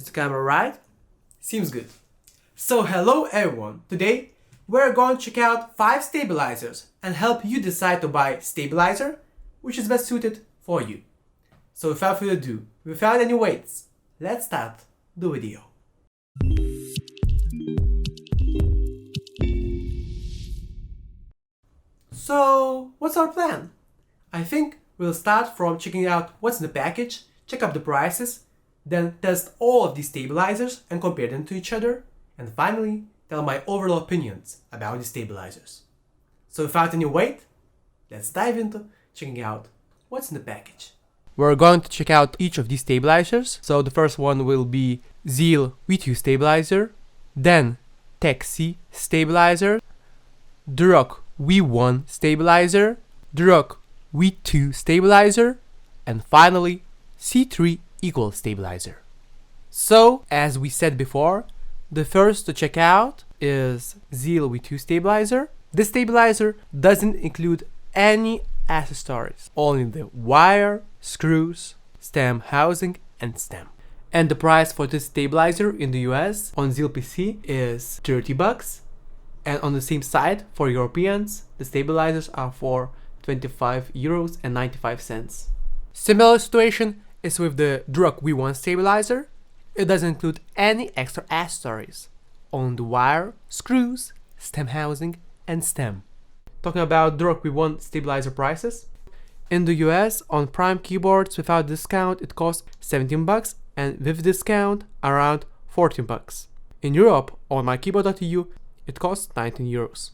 Is the camera right? Seems good. So hello everyone, today we're going to check out 5 stabilizers and help you decide to buy stabilizer which is best suited for you. So without further ado, without any waits, let's start the video. So what's our plan? I think we'll start from checking out what's in the package, check up the prices, then test all of these stabilizers and compare them to each other, and finally tell my overall opinions about the stabilizers. So without any wait, let's dive into checking out what's in the package. We're going to check out each of these stabilizers. So the first one will be Zeal V2 stabilizer, then Tecsee stabilizer, durock V1 stabilizer, durock V2 stabilizer, and finally C3 equalz stabilizer. So as we said before, the first to check out is Zeal V2 stabilizer. This stabilizer doesn't include any accessories, only the wire, screws, stem housing and stem. And the price for this stabilizer in the US on Zeal PC is $30, and on the same side for Europeans the stabilizers are for €25.95. Similar situation is with the durock V1 stabilizer. It doesn't include any extra accessories, only the wire, screws, stem housing and stem. Talking about durock V1 stabilizer prices, in the US on Prime keyboards without discount it costs $17 and with discount around $14. In Europe on mykeyboard.eu it costs €19.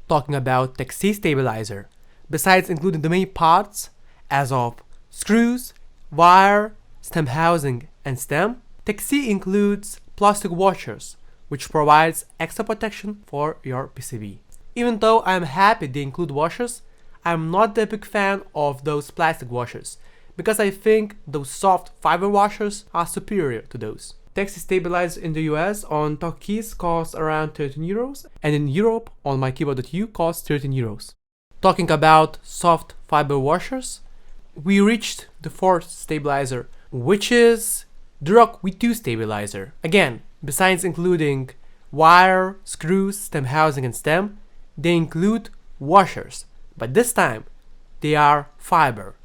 Talking about Tecsee stabilizer, besides including the main parts as of screws, wire, stem housing and stem, Tecsee includes plastic washers which provides extra protection for your PCB. Even though I am happy they include washers, I am not a big fan of those plastic washers because I think those soft fiber washers are superior to those. Tecsee stabilizer in the US on Tecsee costs around €13 and in Europe on mykeyboard.eu costs €13. Talking about soft fiber washers, we reached the fourth stabilizer, which is durock V2 stabilizer. Again, besides including wire, screws, stem housing and stem, they include washers, but this time they are fiber,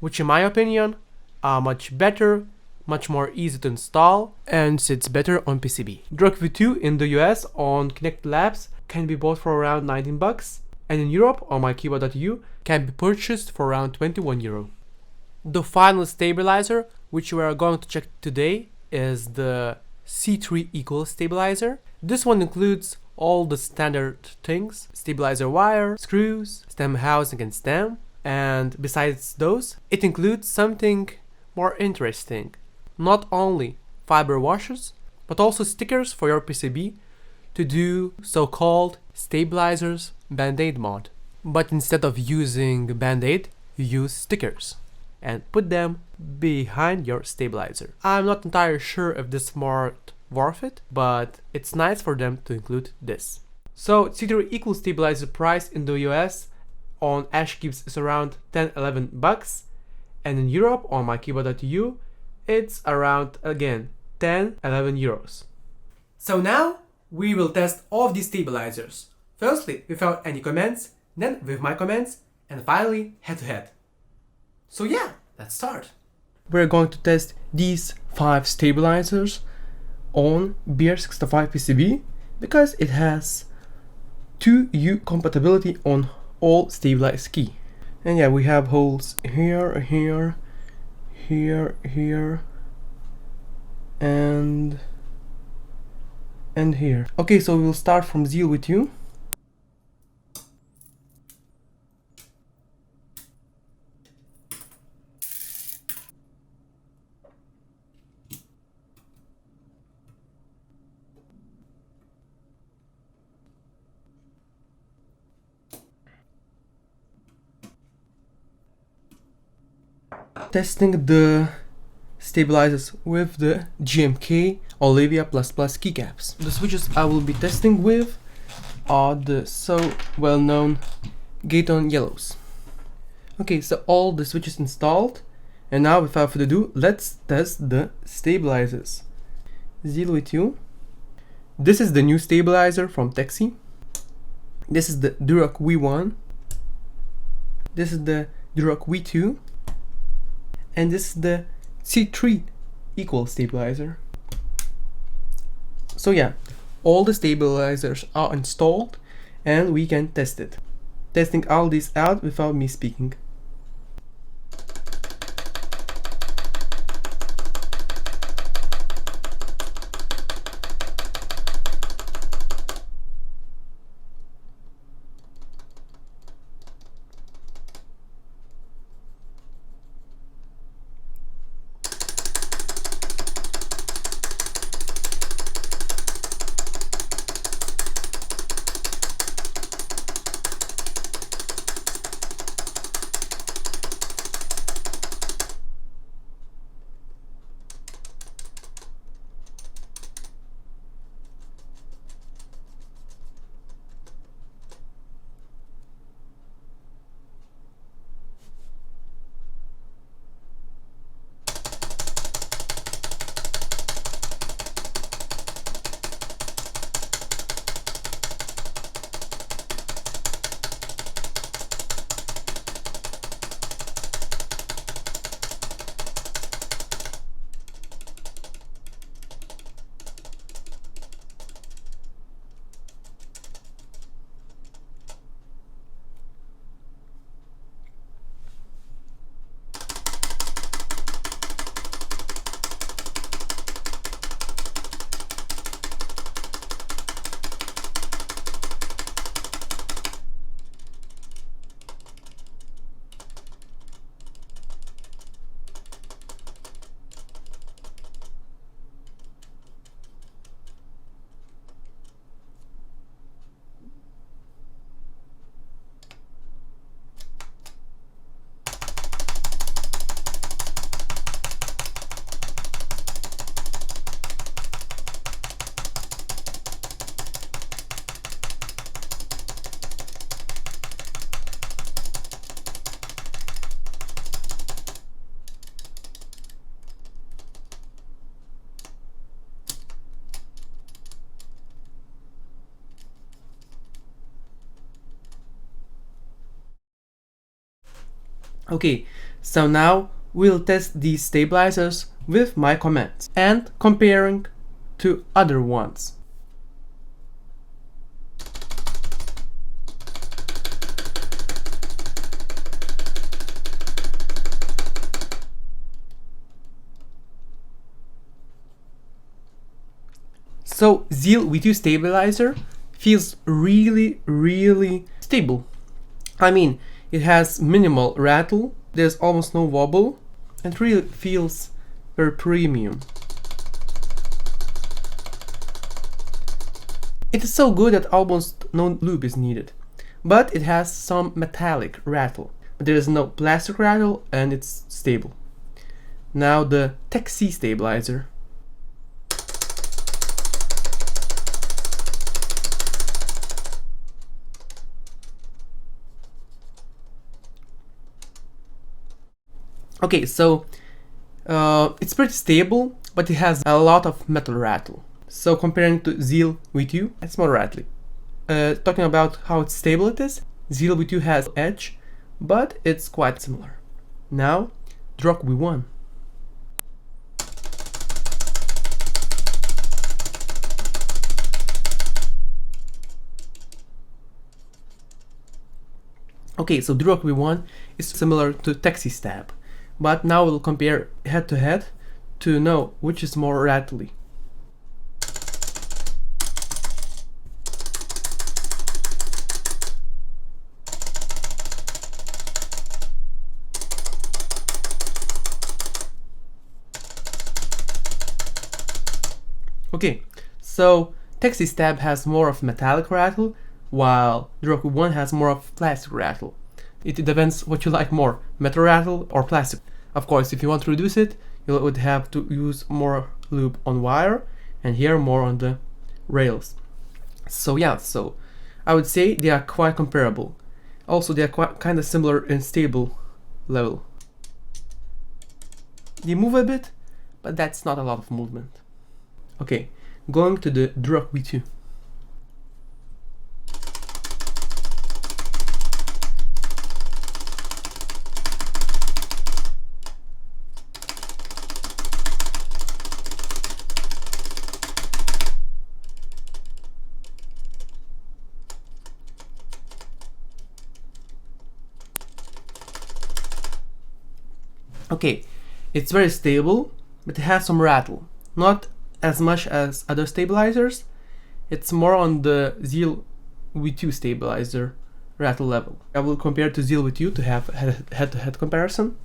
which in my opinion are much better, much more easy to install and sits better on PCB. Durock V2 in the US on Connect Labs can be bought for around €19 and in Europe on mykeyboard.eu can be purchased for around €21. The final stabilizer which we are going to check today is the C3 equalz stabilizer. This one includes all the standard things: stabilizer wire, screws, stem housing and stem, and besides those it includes something more interesting. Not only fiber washers, but also stickers for your PCB to do so-called stabilizers band-aid mod. But instead of using band-aid, you use stickers and put them behind your stabilizer. I'm not entirely sure if this is more worth it, but it's nice for them to include this. So C3 equalz stabilizer price in the US on Ashkeeps is around $10-11 and in Europe on mykeyboard.eu it's around again €10-11. So now we will test all of these stabilizers. Firstly without any comments, then with my comments, and finally head to head. So yeah, let's start. We're going to test these 5 stabilizers on BR65 PCB because it has 2U compatibility on all stabilized key. And yeah, we have holes here, here, and here. Okay, so we'll start from Zeal V2. Testing the stabilizers with the GMK Olivia++ keycaps. The switches I will be testing with are the so well-known Gaton yellows. Okay, so all the switches installed, and now without further ado, let's test the stabilizers. zeal V2. This is the new stabilizer from Tecsee. This is the durock V1. This is the durock V2. And this is the C3 equalz stabilizer. So yeah, all the stabilizers are installed and we can test it. Testing all these out without me speaking. Okay, so now we'll test these stabilizers with my commands and comparing to other ones. So zeal V2 stabilizer feels really stable. I mean, it has minimal rattle, there's almost no wobble, and really feels very premium. It is so good that almost no lube is needed, but it has some metallic rattle. But there is no plastic rattle and it's stable. Now the Tecsee stabilizer. Okay, so it's pretty stable, but it has a lot of metal rattle. So comparing to zeal V2, it's more rattly. Talking about how stable it is, zeal V2 has edge, but it's quite similar. Now, durock V1. Okay, so durock V1 is similar to Tecsee stab. But now we'll compare head to head to know which is more rattly. Okay, so Tecsee stab has more of metallic rattle, while durock V1 has more of plastic rattle. It depends what you like more, metal rattle or plastic. Of course, if you want to reduce it, you would have to use more lube on wire and here more on the rails. So yeah, so I would say they are quite comparable. Also, they are quite kind of similar in stable level. They move a bit, but that's not a lot of movement. Okay, going to the durock V2. Okay, it's very stable, but it has some rattle. Not as much as other stabilizers. It's more on the zeal V2 stabilizer rattle level. I will compare to zeal V2 to have head-to-head comparison.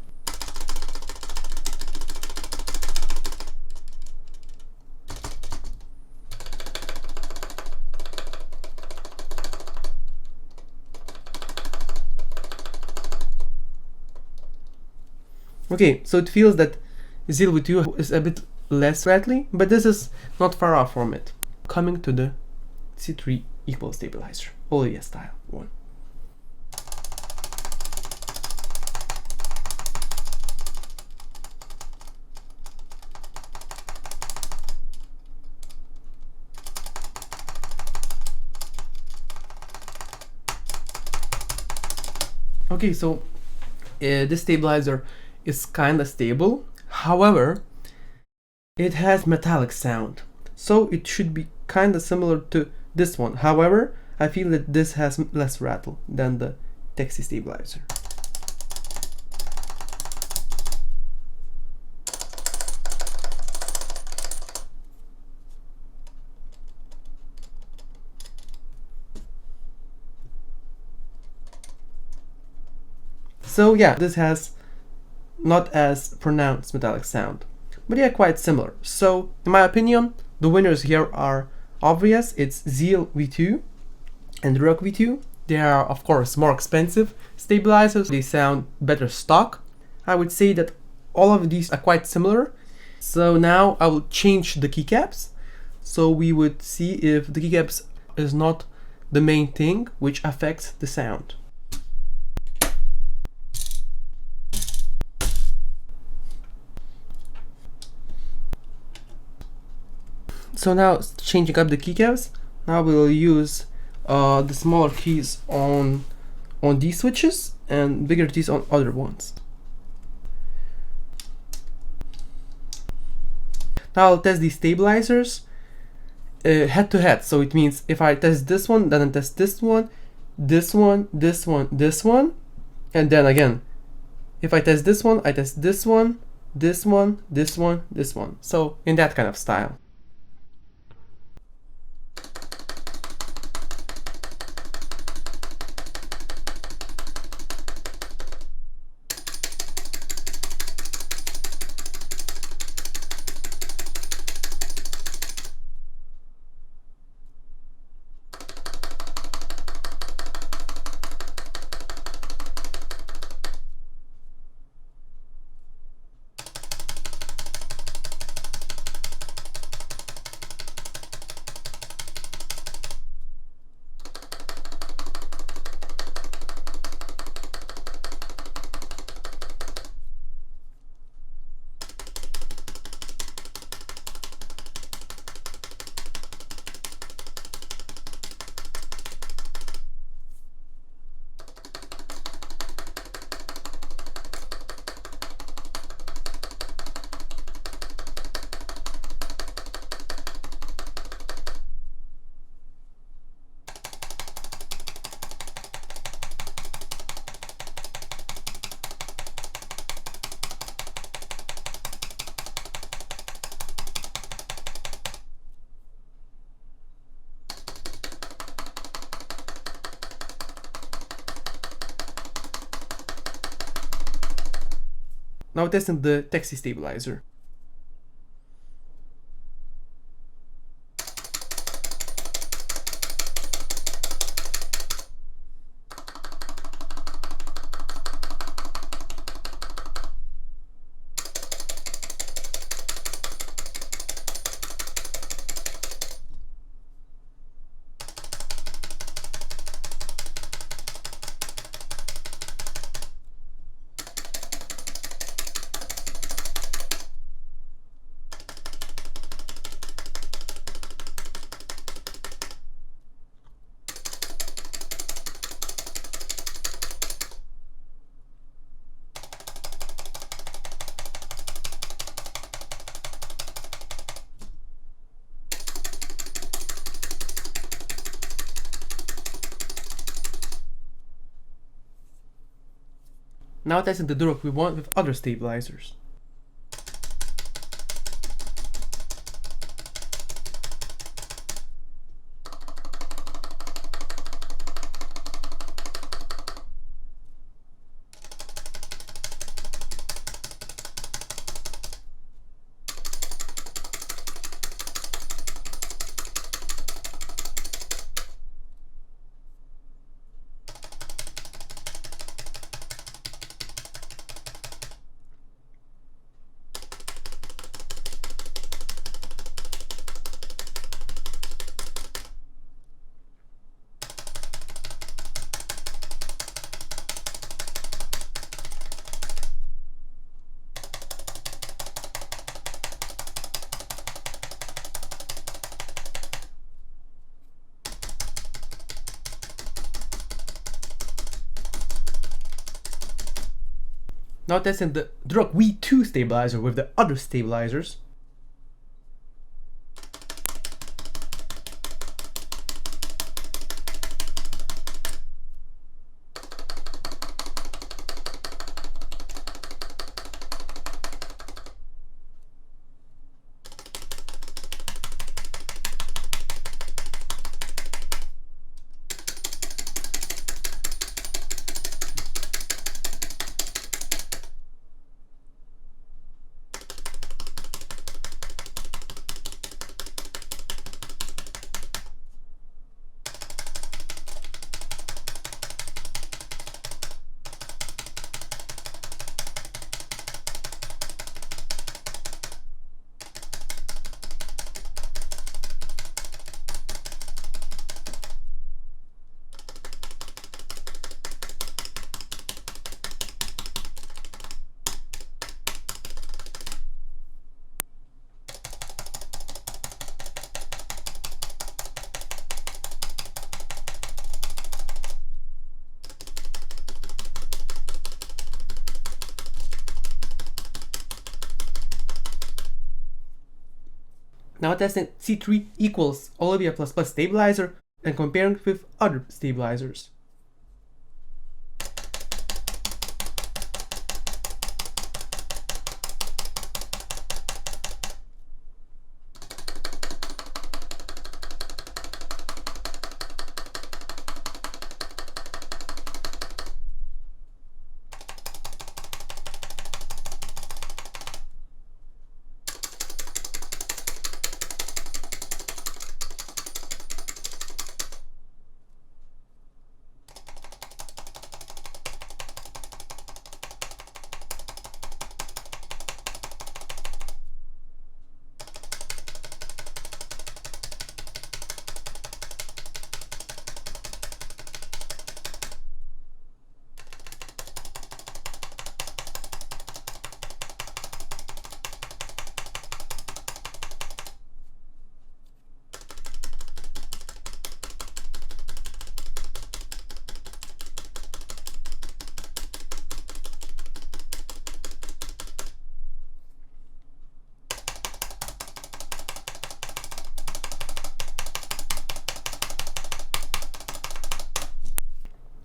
Okay, so it feels that zeal V2 is a bit less rattly, but this is not far off from it. Coming to the C3 equal stabilizer, Olivia style one. Okay, so this stabilizer is kinda stable. However, it has metallic sound, so it should be kinda similar to this one. However, I feel that this has less rattle than the Tecsee stabilizer. So yeah, this has not as pronounced metallic sound, but yeah, quite similar. So in my opinion, the winners here are obvious. It's zeal V2 and durock V2. They are of course more expensive stabilizers. They sound better stock. I would say that all of these are quite similar. So now I will change the keycaps. So we would see if the keycaps is not the main thing which affects the sound. So now changing up the keycaps, now we'll use the smaller keys on these switches and bigger keys on other ones. Now I'll test these stabilizers head to head. So it means if I test this one, then I test this one, this one, this one, this one, and then again, if I test this one, I test this one, this one, this one, this one. So in that kind of style. Now testing the Tecsee stabilizer. Now testing the durock we want with other stabilizers. Now testing the durock V2 stabilizer with the other stabilizers. Now testing C3 equals Olivia++ stabilizer and comparing it with other stabilizers.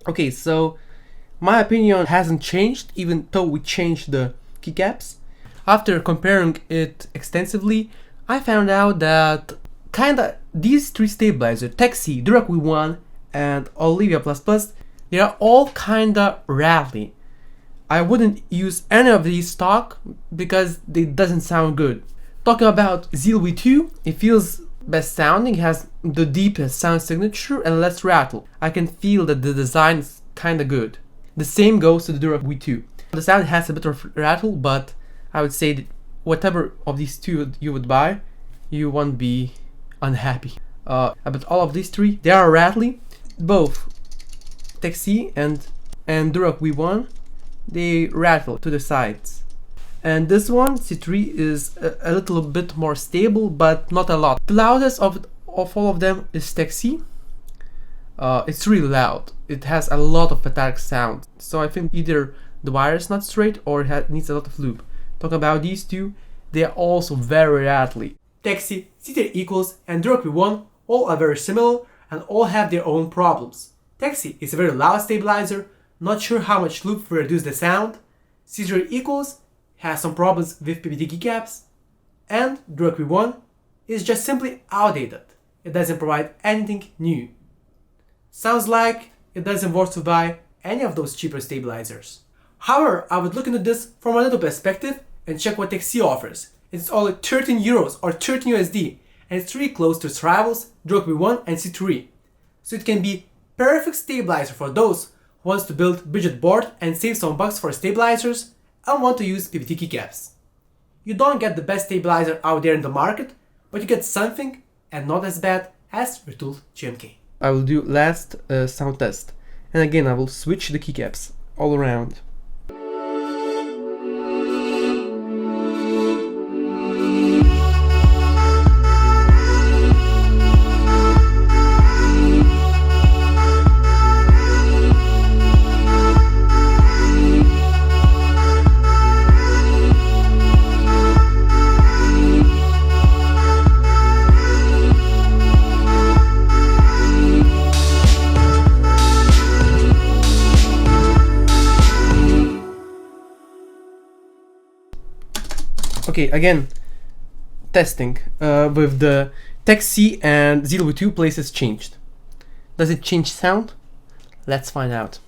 Okay, so my opinion hasn't changed even though we changed the keycaps. After comparing it extensively, I found out that kinda these three stabilizers, Tecsee, durock V1 and Olivia++, they are all kinda rattly. I wouldn't use any of these stock because it doesn't sound good. Talking about zeal V2, it feels best sounding, has the deepest sound signature and less rattle. I can feel that the design is kinda good. The same goes to the durock V2. The sound has a bit of rattle, but I would say that whatever of these two you would buy, you won't be unhappy. But all of these three, they are rattly. Both Tecsee and durock V1, they rattle to the sides. And this one, C3, is a little bit more stable, but not a lot. The loudest of all of them is Tecsee. It's really loud. It has a lot of metallic sound. So I think either the wire is not straight or it needs a lot of loop. Talking about these two, they are also very rattly. Tecsee, C3 equals, and durock V1 all are very similar and all have their own problems. Tecsee is a very loud stabilizer, not sure how much loop will reduce the sound, equalz has some problems with PPT keycaps, and durock V1 is just simply outdated. It doesn't provide anything new. Sounds like it doesn't worth to buy any of those cheaper stabilizers. However, I would look into this from another perspective and check what Tecsee offers. It's only 13 euros or 13 USD, and it's really close to its rivals durock V1 and C3. So it can be perfect stabilizer for those who wants to build budget board and save some bucks for stabilizers and want to use PPT keycaps. You don't get the best stabilizer out there in the market, but you get something and not as bad as retooled GMK. I will do last sound test, and again I will switch the keycaps all around. Okay, again, testing with the Tecsee and zeal with 2 places changed. Does it change sound? Let's find out.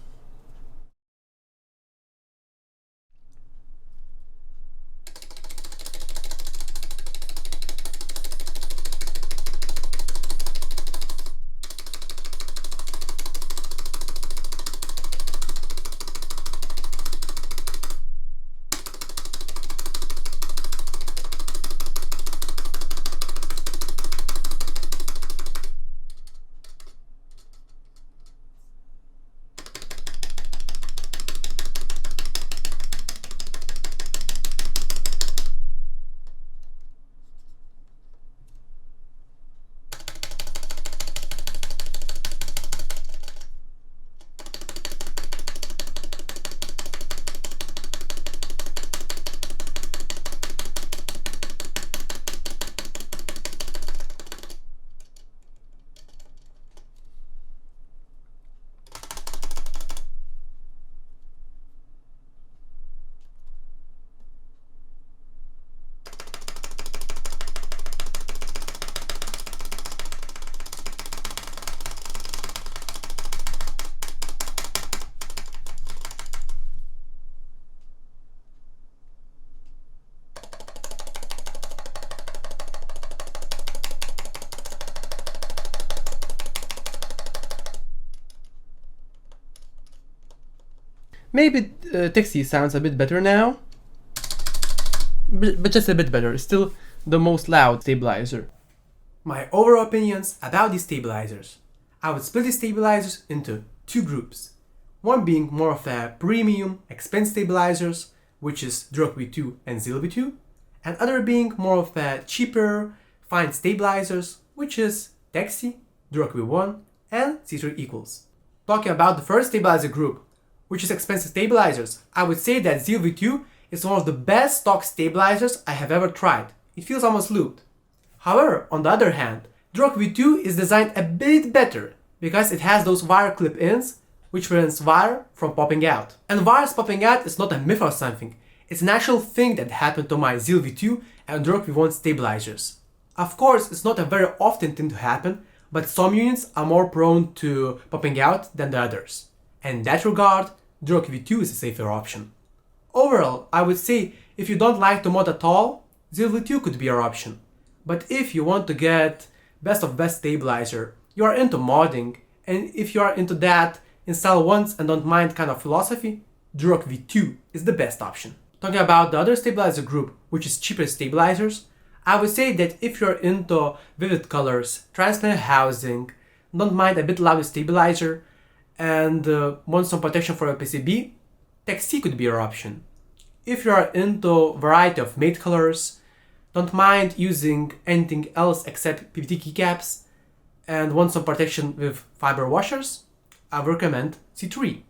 Maybe Tecsee sounds a bit better now, but just a bit better. It's still the most loud stabilizer. My overall opinions about these stabilizers. I would split these stabilizers into 2 groups. One being more of a premium, expensive stabilizers, which is durock V2 and zeal V2, and other being more of a cheaper, fine stabilizers, which is Tecsee, durock V1, and C3 equalz. Talking about the first stabilizer group, which is expensive stabilizers, I would say that zeal V2 is one of the best stock stabilizers I have ever tried. It feels almost looped. However, on the other hand, durock V2 is designed a bit better because it has those wire clip-ins which prevents wire from popping out. And wires popping out is not a myth or something, it's an actual thing that happened to my zeal V2 and durock V1 stabilizers. Of course, it's not a very often thing to happen, but some units are more prone to popping out than the others. And in that regard, durock V2 is a safer option. Overall, I would say if you don't like to mod at all, zeal V2 could be your option. But if you want to get best of best stabilizer, you are into modding, and if you are into that install once and don't mind kind of philosophy, durock V2 is the best option. Talking about the other stabilizer group, which is cheaper stabilizers, I would say that if you're into vivid colors, transparent housing, don't mind a bit louder stabilizer, and want some protection for your PCB, Tecsee could be your option. If you are into variety of matte colors, don't mind using anything else except PPT keycaps, and want some protection with fiber washers, I would recommend C3.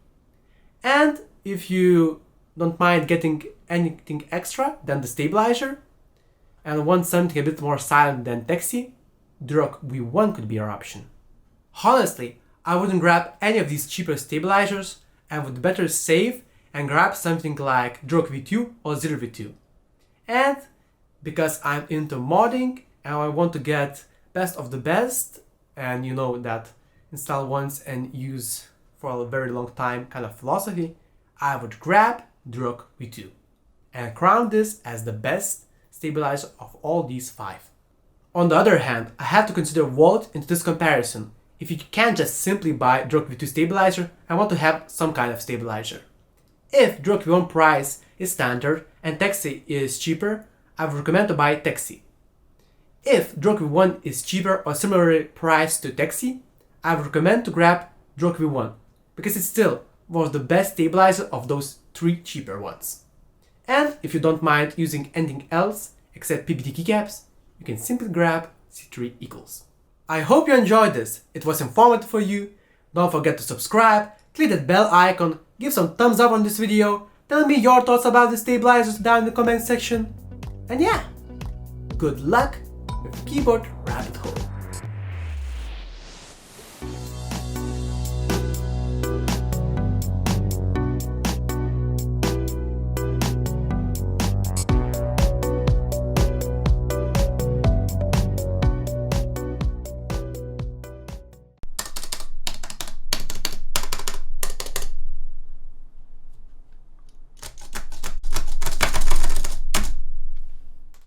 And if you don't mind getting anything extra than the stabilizer, and want something a bit more silent than Tecsee, durock V1 could be your option. Honestly, I wouldn't grab any of these cheaper stabilizers I would better save and grab something like durock v2 or zeal v2. And because I'm into modding and I want to get best of the best, and you know that install once and use for a very long time kind of philosophy, I would grab durock v2 and crown this as the best stabilizer of all these 5. On the other hand, I have to consider wallet into this comparison. If you can't just simply buy durock v2 stabilizer, I want to have some kind of stabilizer. If durock v1 price is standard and Tecsee is cheaper, I would recommend to buy Tecsee. If durock v1 is cheaper or similarly priced to Tecsee, I would recommend to grab durock v1 because it's still one of the best stabilizer of those 3 cheaper ones. And if you don't mind using anything else except PBT keycaps, you can simply grab C3 equalz. I hope you enjoyed this. It was informative for you. Don't forget to subscribe, click that bell icon, give some thumbs up on this video, tell me your thoughts about the stabilizers down in the comment section. And yeah, good luck with the keyboard rabbit hole.